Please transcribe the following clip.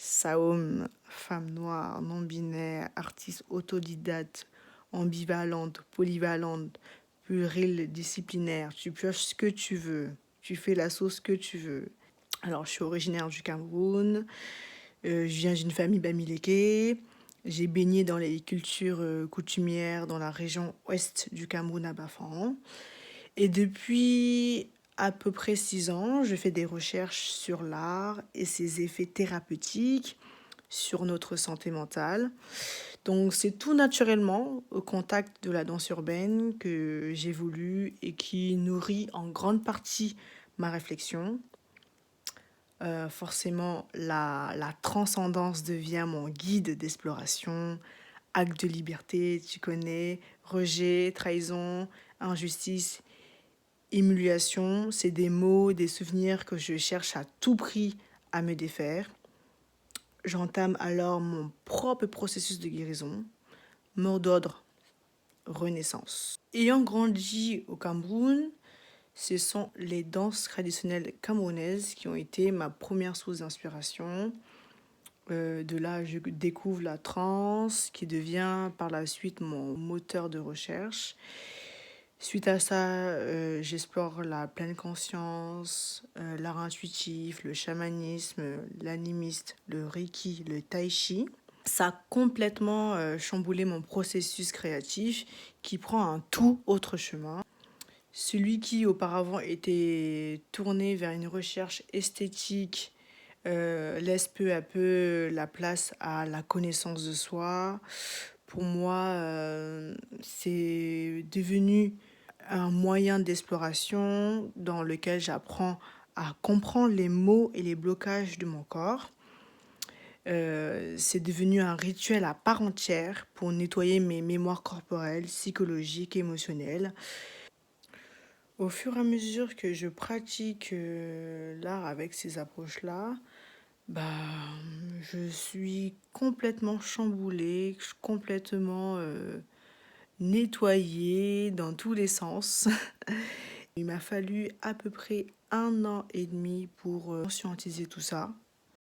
Saom, femme noire, non-binaire, artiste autodidacte, ambivalente, polyvalente, pluridisciplinaire. Tu pioches ce que tu veux. Tu fais la sauce que tu veux. Alors, je suis originaire du Cameroun. Je viens d'une famille bamileke. J'ai baigné dans les cultures coutumières dans la région ouest du Cameroun à Bafan. Et depuis à peu près 6 ans, je fais des recherches sur l'art et ses effets thérapeutiques sur notre santé mentale. Donc c'est tout naturellement au contact de la danse urbaine que j'évolue et qui nourrit en grande partie ma réflexion. Forcément, la transcendance devient mon guide d'exploration, acte de liberté, tu connais, rejet, trahison, injustice, humiliation, c'est des mots, des souvenirs que je cherche à tout prix à me défaire. J'entame alors mon propre processus de guérison, mot d'ordre, renaissance. Ayant grandi au Cameroun, ce sont les danses traditionnelles camerounaises qui ont été ma première source d'inspiration. De là, je découvre la trance qui devient par la suite mon moteur de recherche. Suite à ça, j'explore la pleine conscience, l'art intuitif, le chamanisme, l'animiste, le reiki, le tai chi. Ça a complètement chamboulé mon processus créatif qui prend un tout autre chemin. Celui qui auparavant était tourné vers une recherche esthétique laisse peu à peu la place à la connaissance de soi. Pour moi, c'est devenu un moyen d'exploration dans lequel j'apprends à comprendre les mots et les blocages de mon corps. C'est devenu un rituel à part entière pour nettoyer mes mémoires corporelles, psychologiques, émotionnelles. Au fur et à mesure que je pratique l'art avec ces approches-là, bah, je suis complètement chamboulée, complètement nettoyée dans tous les sens. Il m'a fallu à peu près 1 an et demi pour conscientiser tout ça.